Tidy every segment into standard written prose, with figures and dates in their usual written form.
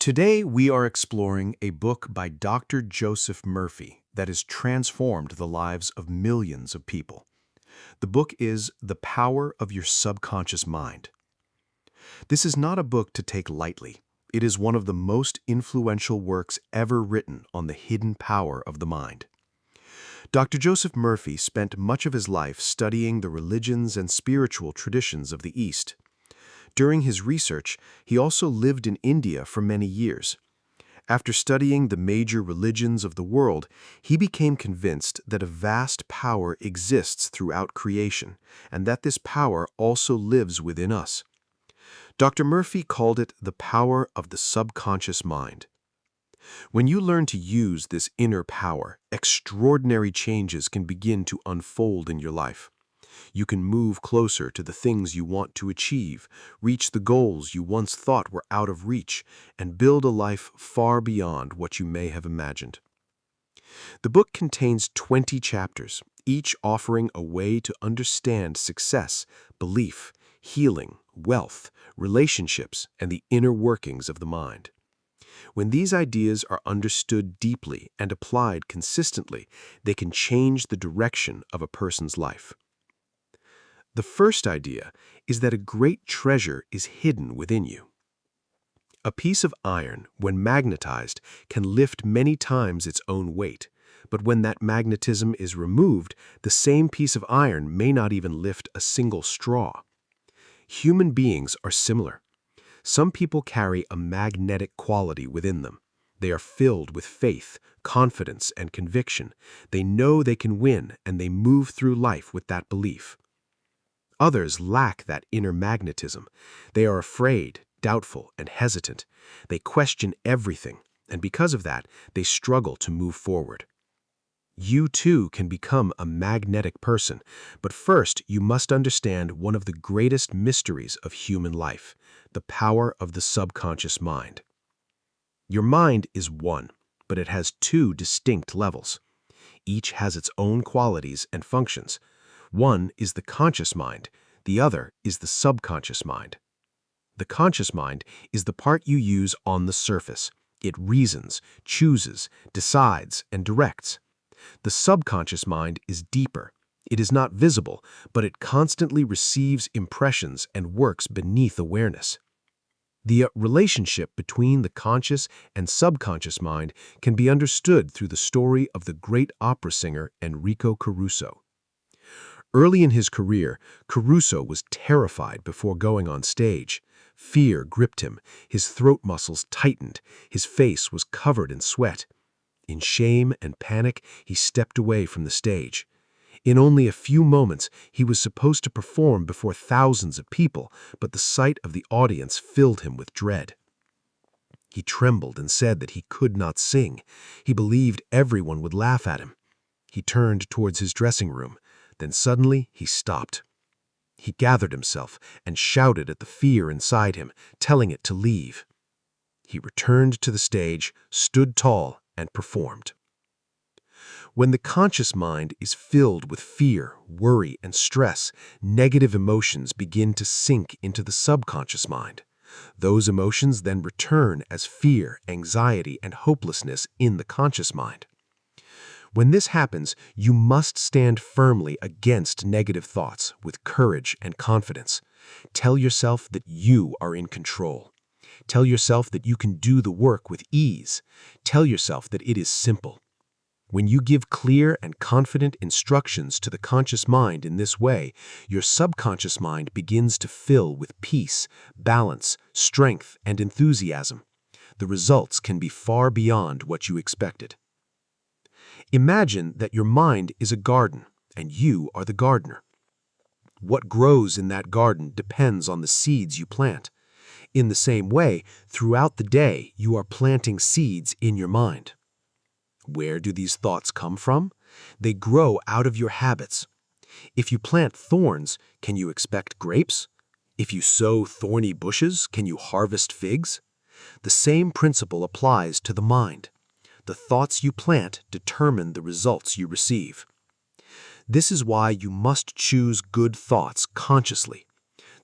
Today, we are exploring a book by Dr. Joseph Murphy that has transformed the lives of millions of people. The book is The Power of Your Subconscious Mind. This is not a book to take lightly. It is one of the most influential works ever written on the hidden power of the mind. Dr. Joseph Murphy spent much of his life studying the religions and spiritual traditions of the East. During his research, he also lived in India for many years. After studying the major religions of the world, he became convinced that a vast power exists throughout creation, and that this power also lives within us. Dr. Murphy called it the power of the subconscious mind. When you learn to use this inner power, extraordinary changes can begin to unfold in your life. You can move closer to the things you want to achieve, reach the goals you once thought were out of reach, and build a life far beyond what you may have imagined. The book contains 20 chapters, each offering a way to understand success, belief, healing, wealth, relationships, and the inner workings of the mind. When these ideas are understood deeply and applied consistently, they can change the direction of a person's life. The first idea is that a great treasure is hidden within you. A piece of iron, when magnetized, can lift many times its own weight, but when that magnetism is removed, the same piece of iron may not even lift a single straw. Human beings are similar. Some people carry a magnetic quality within them. They are filled with faith, confidence, and conviction. They know they can win, and they move through life with that belief. Others lack that inner magnetism. They are afraid, doubtful, and hesitant. They question everything, and because of that, they struggle to move forward. You too can become a magnetic person, but first you must understand one of the greatest mysteries of human life, the power of the subconscious mind. Your mind is one, but it has two distinct levels. Each has its own qualities and functions. One is the conscious mind, the other is the subconscious mind. The conscious mind is the part you use on the surface. It reasons, chooses, decides, and directs. The subconscious mind is deeper. It is not visible, but it constantly receives impressions and works beneath awareness. The relationship between the conscious and subconscious mind can be understood through the story of the great opera singer Enrico Caruso. Early in his career, Caruso was terrified before going on stage. Fear gripped him, his throat muscles tightened, his face was covered in sweat. In shame and panic, he stepped away from the stage. In only a few moments, he was supposed to perform before thousands of people, but the sight of the audience filled him with dread. He trembled and said that he could not sing. He believed everyone would laugh at him. He turned towards his dressing room. Then suddenly he stopped. He gathered himself and shouted at the fear inside him, telling it to leave. He returned to the stage, stood tall, and performed. When the conscious mind is filled with fear, worry, and stress, negative emotions begin to sink into the subconscious mind. Those emotions then return as fear, anxiety, and hopelessness in the conscious mind. When this happens, you must stand firmly against negative thoughts with courage and confidence. Tell yourself that you are in control. Tell yourself that you can do the work with ease. Tell yourself that it is simple. When you give clear and confident instructions to the conscious mind in this way, your subconscious mind begins to fill with peace, balance, strength, and enthusiasm. The results can be far beyond what you expected. Imagine that your mind is a garden, and you are the gardener. What grows in that garden depends on the seeds you plant. In the same way, throughout the day, you are planting seeds in your mind. Where do these thoughts come from? They grow out of your habits. If you plant thorns, can you expect grapes? If you sow thorny bushes, can you harvest figs? The same principle applies to the mind. The thoughts you plant determine the results you receive. This is why you must choose good thoughts consciously.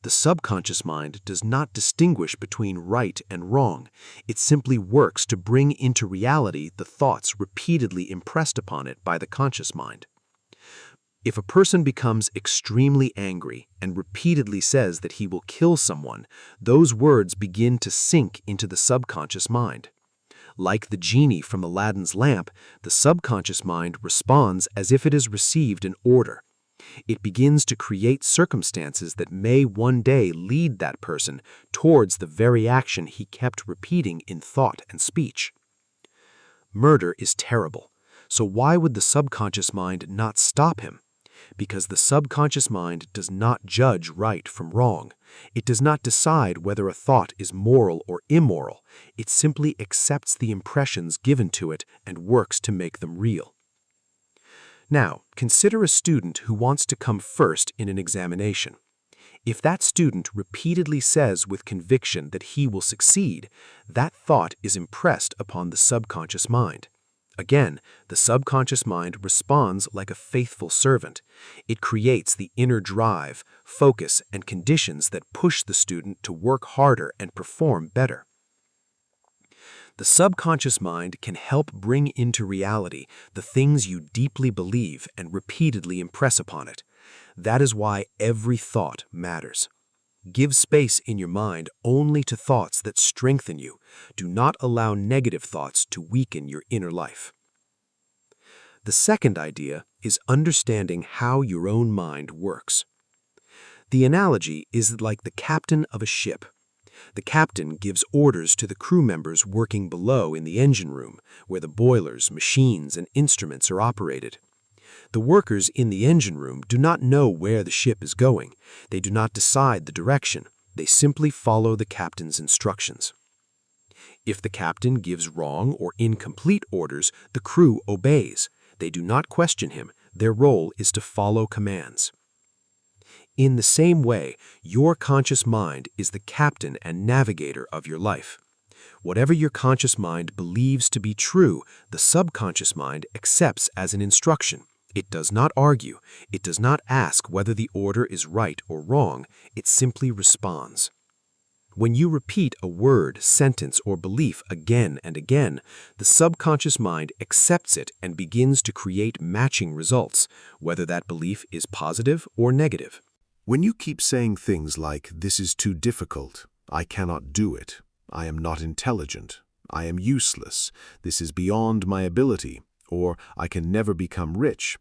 The subconscious mind does not distinguish between right and wrong. It simply works to bring into reality the thoughts repeatedly impressed upon it by the conscious mind. If a person becomes extremely angry and repeatedly says that he will kill someone, those words begin to sink into the subconscious mind. Like the genie from Aladdin's lamp, the subconscious mind responds as if it has received an order. It begins to create circumstances that may one day lead that person towards the very action he kept repeating in thought and speech. Murder is terrible, so why would the subconscious mind not stop him? Because the subconscious mind does not judge right from wrong. It does not decide whether a thought is moral or immoral. It simply accepts the impressions given to it and works to make them real. Now, consider a student who wants to come first in an examination. If that student repeatedly says with conviction that he will succeed, that thought is impressed upon the subconscious mind. Again, the subconscious mind responds like a faithful servant. It creates the inner drive, focus, and conditions that push the student to work harder and perform better. The subconscious mind can help bring into reality the things you deeply believe and repeatedly impress upon it. That is why every thought matters. Give space in your mind only to thoughts that strengthen you. Do not allow negative thoughts to weaken your inner life. The second idea is understanding how your own mind works. The analogy is like the captain of a ship. The captain gives orders to the crew members working below in the engine room, where the boilers, machines, and instruments are operated. The workers in the engine room do not know where the ship is going. They do not decide the direction. They simply follow the captain's instructions. If the captain gives wrong or incomplete orders, the crew obeys. They do not question him. Their role is to follow commands. In the same way, your conscious mind is the captain and navigator of your life. Whatever your conscious mind believes to be true, the subconscious mind accepts as an instruction. It does not argue. It does not ask whether the order is right or wrong. It simply responds. When you repeat a word, sentence, or belief again and again, the subconscious mind accepts it and begins to create matching results, whether that belief is positive or negative. When you keep saying things like, "This is too difficult," "I cannot do it," "I am not intelligent," "I am useless," "This is beyond my ability," or "I can never become rich,"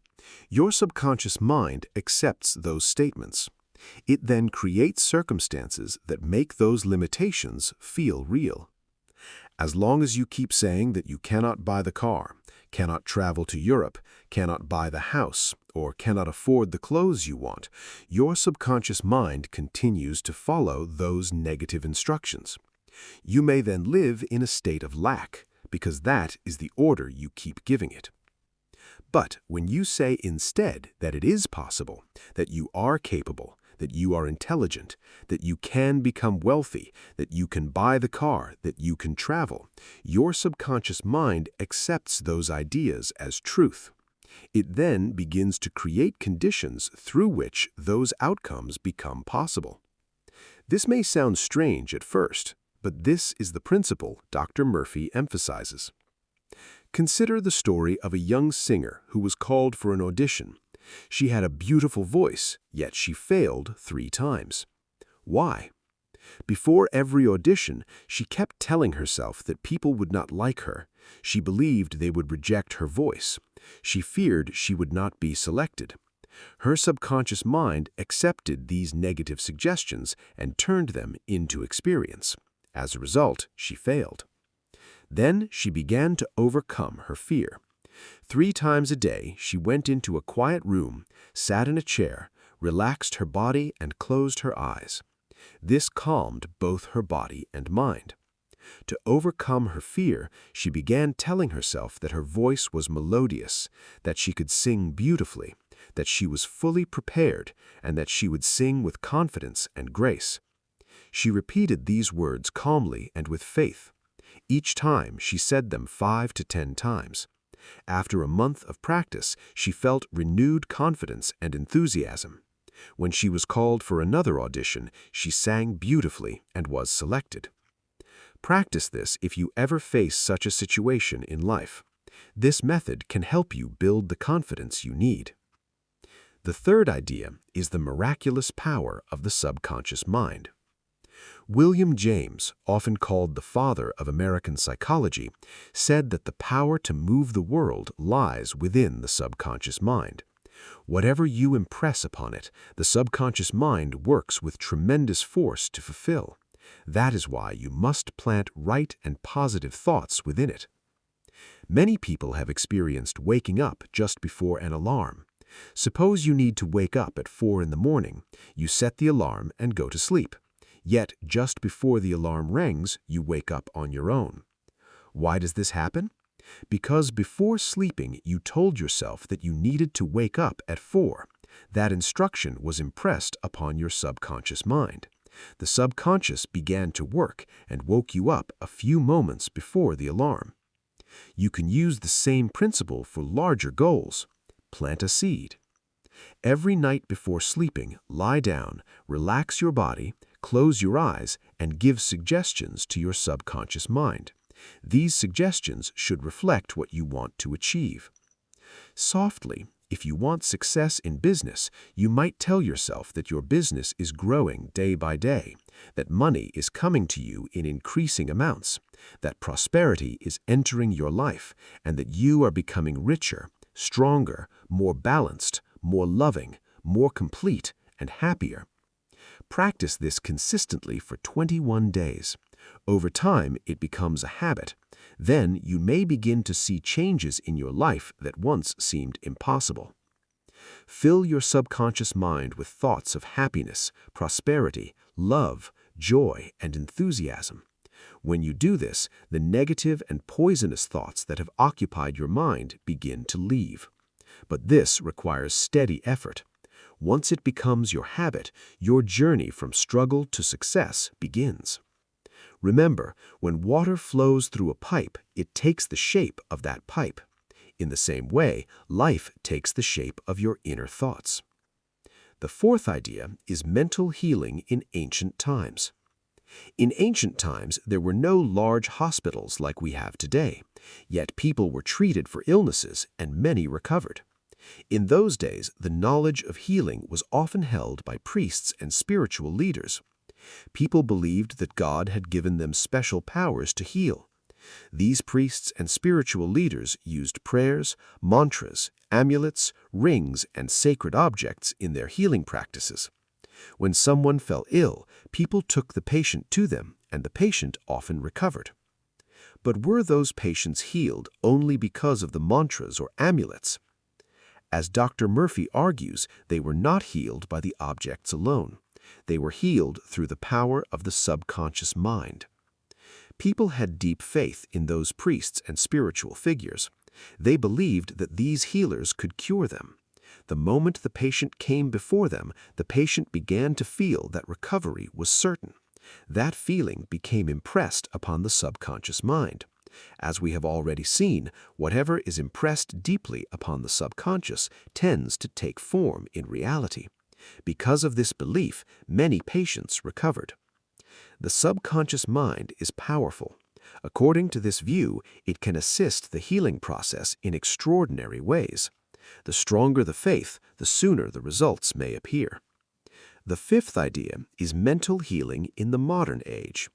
your subconscious mind accepts those statements. It then creates circumstances that make those limitations feel real. As long as you keep saying that you cannot buy the car, cannot travel to Europe, cannot buy the house, or cannot afford the clothes you want, your subconscious mind continues to follow those negative instructions. You may then live in a state of lack, because that is the order you keep giving it. But when you say instead that it is possible, that you are capable, that you are intelligent, that you can become wealthy, that you can buy the car, that you can travel, your subconscious mind accepts those ideas as truth. It then begins to create conditions through which those outcomes become possible. This may sound strange at first, but this is the principle Dr. Murphy emphasizes. Consider the story of a young singer who was called for an audition. She had a beautiful voice, yet she failed 3 times. Why? Before every audition, she kept telling herself that people would not like her. She believed they would reject her voice. She feared she would not be selected. Her subconscious mind accepted these negative suggestions and turned them into experience. As a result, she failed. Then she began to overcome her fear. 3 times a day, she went into a quiet room, sat in a chair, relaxed her body, and closed her eyes. This calmed both her body and mind. To overcome her fear, she began telling herself that her voice was melodious, that she could sing beautifully, that she was fully prepared, and that she would sing with confidence and grace. She repeated these words calmly and with faith. Each time, she said them 5 to 10 times. After a month of practice, she felt renewed confidence and enthusiasm. When she was called for another audition, she sang beautifully and was selected. Practice this if you ever face such a situation in life. This method can help you build the confidence you need. The third idea is the miraculous power of the subconscious mind. William James, often called the father of American psychology, said that the power to move the world lies within the subconscious mind. Whatever you impress upon it, the subconscious mind works with tremendous force to fulfill. That is why you must plant right and positive thoughts within it. Many people have experienced waking up just before an alarm. Suppose you need to wake up at 4 in the morning. You set the alarm and go to sleep. Yet, just before the alarm rings, you wake up on your own. Why does this happen? Because before sleeping, you told yourself that you needed to wake up at 4. That instruction was impressed upon your subconscious mind. The subconscious began to work and woke you up a few moments before the alarm. You can use the same principle for larger goals. Plant a seed. Every night before sleeping, lie down, relax your body, close your eyes, and give suggestions to your subconscious mind. These suggestions should reflect what you want to achieve. Softly, if you want success in business, you might tell yourself that your business is growing day by day, that money is coming to you in increasing amounts, that prosperity is entering your life, and that you are becoming richer, stronger, more balanced, more loving, more complete, and happier. Practice this consistently for 21 days. Over time, it becomes a habit. Then you may begin to see changes in your life that once seemed impossible. Fill your subconscious mind with thoughts of happiness, prosperity, love, joy, and enthusiasm. When you do this, the negative and poisonous thoughts that have occupied your mind begin to leave. But this requires steady effort. Once it becomes your habit, your journey from struggle to success begins. Remember, when water flows through a pipe, it takes the shape of that pipe. In the same way, life takes the shape of your inner thoughts. The fourth idea is mental healing in ancient times. In ancient times, there were no large hospitals like we have today, yet people were treated for illnesses and many recovered. In those days, the knowledge of healing was often held by priests and spiritual leaders. People believed that God had given them special powers to heal. These priests and spiritual leaders used prayers, mantras, amulets, rings, and sacred objects in their healing practices. When someone fell ill, people took the patient to them, and the patient often recovered. But were those patients healed only because of the mantras or amulets? As Dr. Murphy argues, they were not healed by the objects alone. They were healed through the power of the subconscious mind. People had deep faith in those priests and spiritual figures. They believed that these healers could cure them. The moment the patient came before them, the patient began to feel that recovery was certain. That feeling became impressed upon the subconscious mind. As we have already seen, whatever is impressed deeply upon the subconscious tends to take form in reality. Because of this belief, many patients recovered. The subconscious mind is powerful. According to this view, it can assist the healing process in extraordinary ways. The stronger the faith, the sooner the results may appear. The fifth idea is mental healing in the modern age.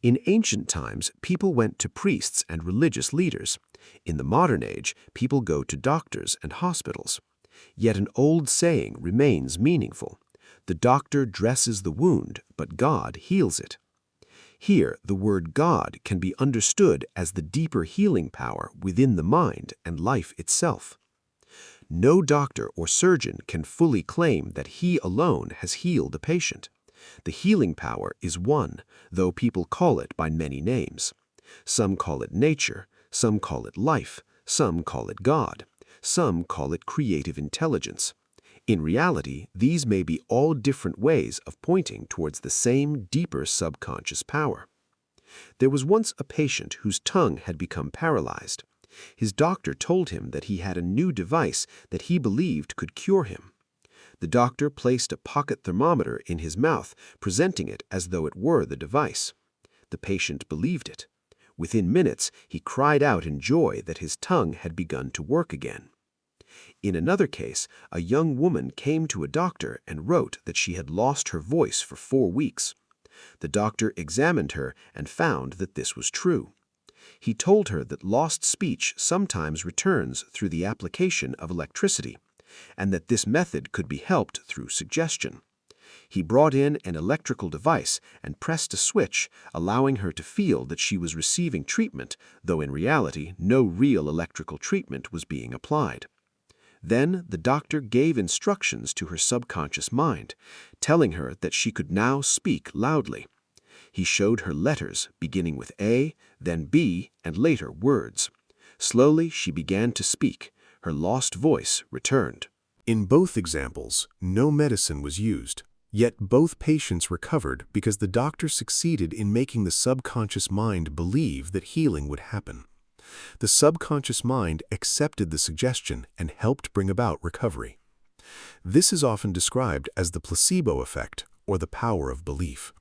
In ancient times, people went to priests and religious leaders. In the modern age, people go to doctors and hospitals. Yet an old saying remains meaningful. The doctor dresses the wound, but God heals it. Here, the word God can be understood as the deeper healing power within the mind and life itself. No doctor or surgeon can fully claim that he alone has healed a patient. The healing power is one, though people call it by many names. Some call it nature, some call it life, some call it God, some call it creative intelligence. In reality, these may be all different ways of pointing towards the same deeper subconscious power. There was once a patient whose tongue had become paralyzed. His doctor told him that he had a new device that he believed could cure him. The doctor placed a pocket thermometer in his mouth, presenting it as though it were the device. The patient believed it. Within minutes, he cried out in joy that his tongue had begun to work again. In another case, a young woman came to a doctor and wrote that she had lost her voice for 4 weeks. The doctor examined her and found that this was true. He told her that lost speech sometimes returns through the application of electricity, and that this method could be helped through suggestion. He brought in an electrical device and pressed a switch, allowing her to feel that she was receiving treatment, though in reality no real electrical treatment was being applied. Then the doctor gave instructions to her subconscious mind, telling her that she could now speak loudly. He showed her letters, beginning with A, then B, and later words. Slowly she began to speak. Her lost voice returned. In both examples, no medicine was used, yet both patients recovered because the doctor succeeded in making the subconscious mind believe that healing would happen. The subconscious mind accepted the suggestion and helped bring about recovery. This is often described as the placebo effect or the power of belief.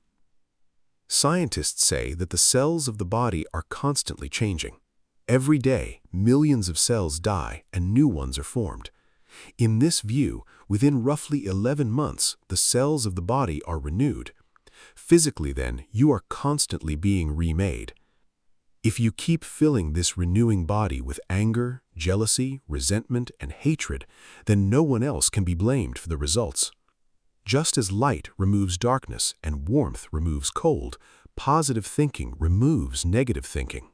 Scientists say that the cells of the body are constantly changing. Every day, millions of cells die and new ones are formed. In this view, within roughly 11 months, the cells of the body are renewed. Physically, then, you are constantly being remade. If you keep filling this renewing body with anger, jealousy, resentment, and hatred, then no one else can be blamed for the results. Just as light removes darkness and warmth removes cold, positive thinking removes negative thinking.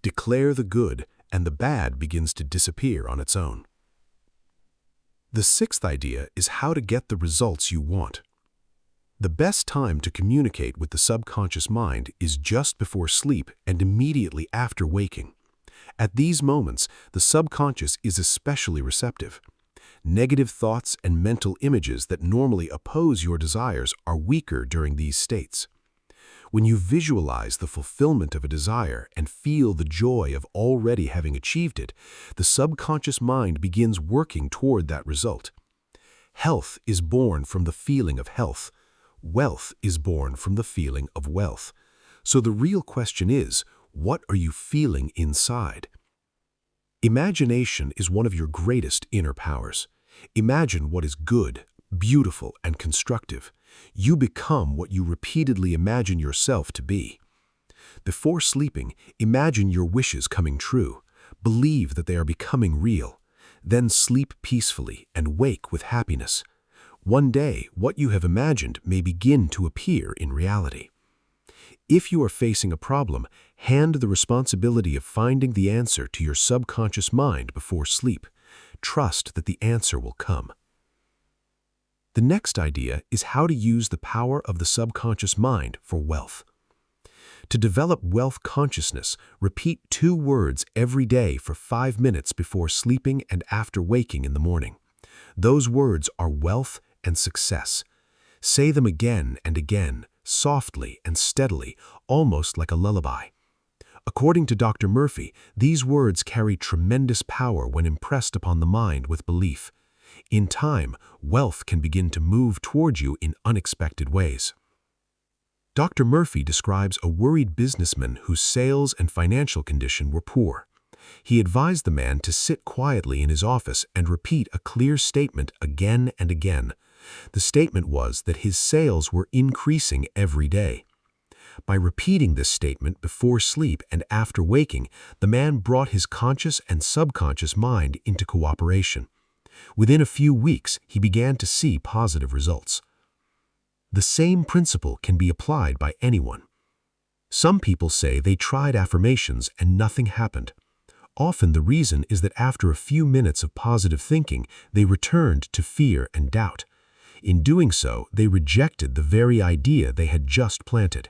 Declare the good, and the bad begins to disappear on its own. The sixth idea is how to get the results you want. The best time to communicate with the subconscious mind is just before sleep and immediately after waking. At these moments, the subconscious is especially receptive. Negative thoughts and mental images that normally oppose your desires are weaker during these states. When you visualize the fulfillment of a desire and feel the joy of already having achieved it, the subconscious mind begins working toward that result. Health is born from the feeling of health. Wealth is born from the feeling of wealth. So the real question is, what are you feeling inside? Imagination is one of your greatest inner powers. Imagine what is good, beautiful, and constructive. You become what you repeatedly imagine yourself to be. Before sleeping, imagine your wishes coming true. Believe that they are becoming real. Then sleep peacefully and wake with happiness. One day, what you have imagined may begin to appear in reality. If you are facing a problem, hand the responsibility of finding the answer to your subconscious mind before sleep. Trust that the answer will come. The next idea is how to use the power of the subconscious mind for wealth. To develop wealth consciousness, repeat 2 words every day for 5 minutes before sleeping and after waking in the morning. Those words are wealth and success. Say them again and again, softly and steadily, almost like a lullaby. According to Dr. Murphy, these words carry tremendous power when impressed upon the mind with belief. In time, wealth can begin to move toward you in unexpected ways. Dr. Murphy describes a worried businessman whose sales and financial condition were poor. He advised the man to sit quietly in his office and repeat a clear statement again and again. The statement was that his sales were increasing every day. By repeating this statement before sleep and after waking, the man brought his conscious and subconscious mind into cooperation. Within a few weeks, he began to see positive results. The same principle can be applied by anyone. Some people say they tried affirmations and nothing happened. Often the reason is that after a few minutes of positive thinking, they returned to fear and doubt. In doing so, they rejected the very idea they had just planted.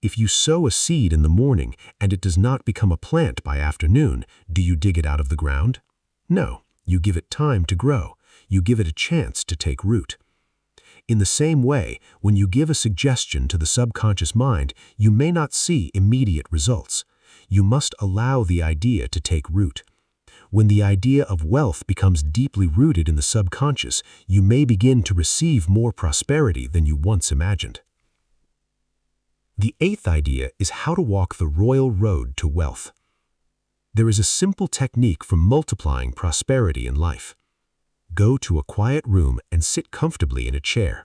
If you sow a seed in the morning and it does not become a plant by afternoon, do you dig it out of the ground? No, you give it time to grow. You give it a chance to take root. In the same way, when you give a suggestion to the subconscious mind, you may not see immediate results. You must allow the idea to take root. When the idea of wealth becomes deeply rooted in the subconscious, you may begin to receive more prosperity than you once imagined. The eighth idea is how to walk the royal road to wealth. There is a simple technique for multiplying prosperity in life. Go to a quiet room and sit comfortably in a chair.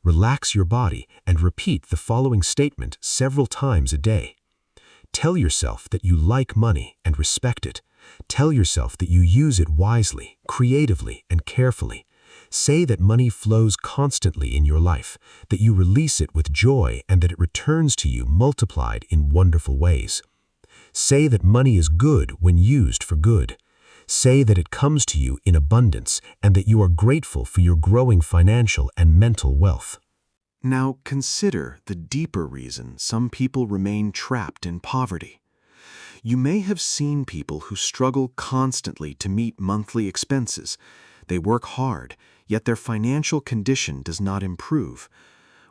Relax your body and repeat the following statement several times a day. Tell yourself that you like money and respect it. Tell yourself that you use it wisely, creatively, and carefully. Say that money flows constantly in your life, that you release it with joy, and that it returns to you multiplied in wonderful ways. Say that money is good when used for good. Say that it comes to you in abundance and that you are grateful for your growing financial and mental wealth. Now consider the deeper reason some people remain trapped in poverty. You may have seen people who struggle constantly to meet monthly expenses. They work hard, yet their financial condition does not improve.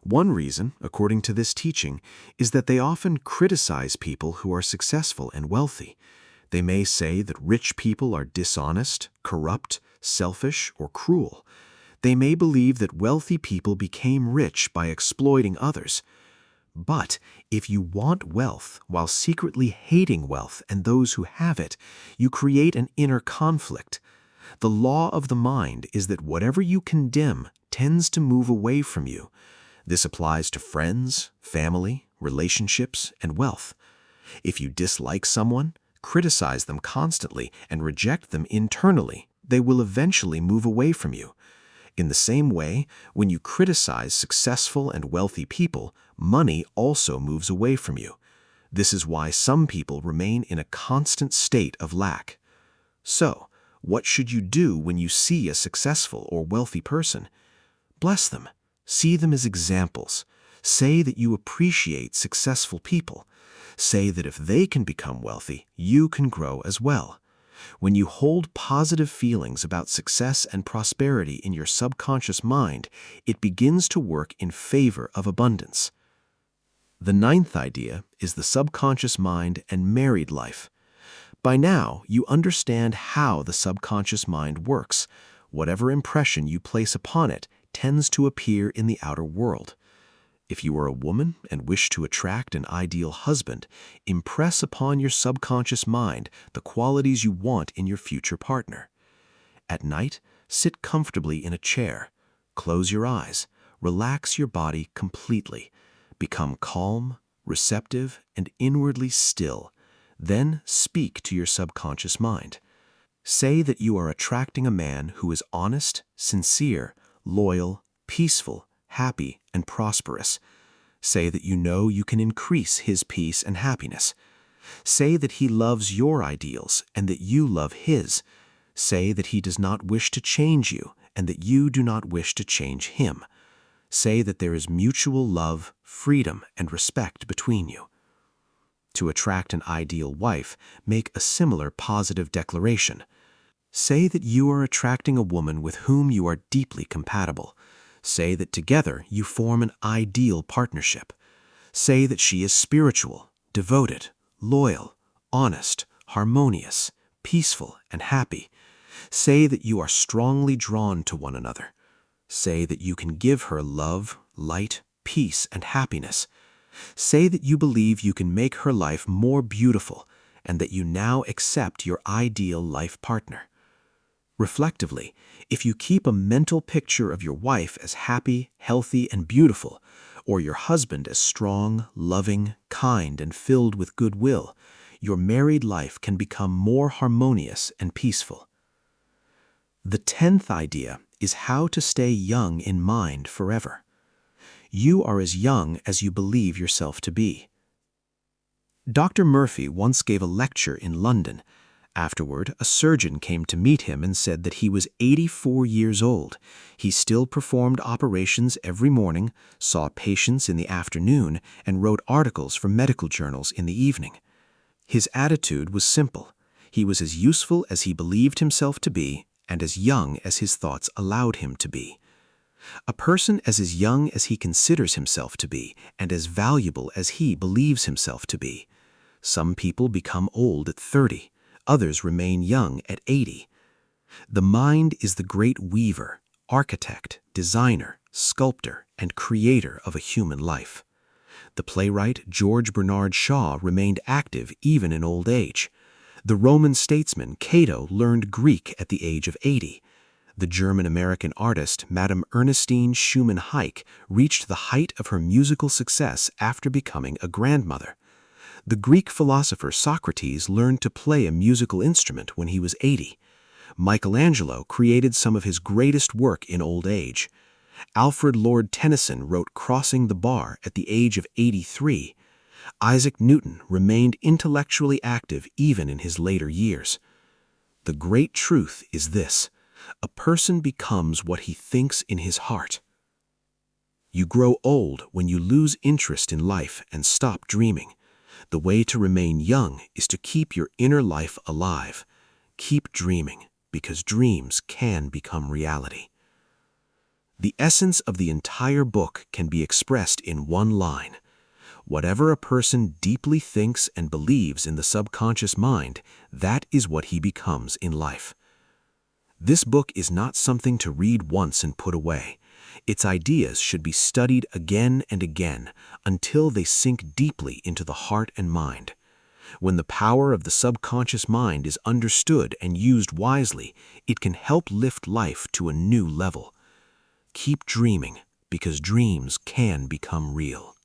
One reason, according to this teaching, is that they often criticize people who are successful and wealthy. They may say that rich people are dishonest, corrupt, selfish, or cruel. They may believe that wealthy people became rich by exploiting others. But if you want wealth while secretly hating wealth and those who have it, you create an inner conflict. The law of the mind is that whatever you condemn tends to move away from you. This applies to friends, family, relationships, and wealth. If you dislike someone, criticize them constantly, and reject them internally, they will eventually move away from you. In the same way, when you criticize successful and wealthy people, money also moves away from you. This is why some people remain in a constant state of lack. So, what should you do when you see a successful or wealthy person? Bless them. See them as examples. Say that you appreciate successful people. Say that if they can become wealthy, you can grow as well. When you hold positive feelings about success and prosperity in your subconscious mind, it begins to work in favor of abundance. The ninth idea is the subconscious mind and married life. By now, you understand how the subconscious mind works. Whatever impression you place upon it tends to appear in the outer world. If you are a woman and wish to attract an ideal husband, impress upon your subconscious mind the qualities you want in your future partner. At night, sit comfortably in a chair. Close your eyes. Relax your body completely. Become calm, receptive, and inwardly still. Then speak to your subconscious mind. Say that you are attracting a man who is honest, sincere, loyal, peaceful, happy, and prosperous. Say that you know you can increase his peace and happiness. Say that he loves your ideals and that you love his. Say that he does not wish to change you and that you do not wish to change him. Say that there is mutual love, freedom, and respect between you. To attract an ideal wife, make a similar positive declaration. Say that you are attracting a woman with whom you are deeply compatible. Say that together you form an ideal partnership. Say that she is spiritual, devoted, loyal, honest, harmonious, peaceful, and happy. Say that you are strongly drawn to one another. Say that you can give her love, light, peace, and happiness. Say that you believe you can make her life more beautiful and that you now accept your ideal life partner. Reflectively, if you keep a mental picture of your wife as happy, healthy, and beautiful, or your husband as strong, loving, kind, and filled with goodwill, your married life can become more harmonious and peaceful. The 10th idea is how to stay young in mind forever. You are as young as you believe yourself to be. Dr. Murphy once gave a lecture in London. Afterward, a surgeon came to meet him and said that he was 84 years old. He still performed operations every morning, saw patients in the afternoon, and wrote articles for medical journals in the evening. His attitude was simple. He was as useful as he believed himself to be, and as young as his thoughts allowed him to be. A person as young as he considers himself to be, and as valuable as he believes himself to be. Some people become old at 30. Others remain young at 80. The mind is the great weaver, architect, designer, sculptor, and creator of a human life. The playwright George Bernard Shaw remained active even in old age. The Roman statesman Cato learned Greek at the age of 80. The German-American artist Madame Ernestine Schumann-Heike reached the height of her musical success after becoming a grandmother. The Greek philosopher Socrates learned to play a musical instrument when he was 80. Michelangelo created some of his greatest work in old age. Alfred Lord Tennyson wrote Crossing the Bar at the age of 83. Isaac Newton remained intellectually active even in his later years. The great truth is this: a person becomes what he thinks in his heart. You grow old when you lose interest in life and stop dreaming. The way to remain young is to keep your inner life alive. Keep dreaming, because dreams can become reality. The essence of the entire book can be expressed in one line. Whatever a person deeply thinks and believes in the subconscious mind, that is what he becomes in life. This book is not something to read once and put away. Its ideas should be studied again and again until they sink deeply into the heart and mind. When the power of the subconscious mind is understood and used wisely, it can help lift life to a new level. Keep dreaming, because dreams can become real.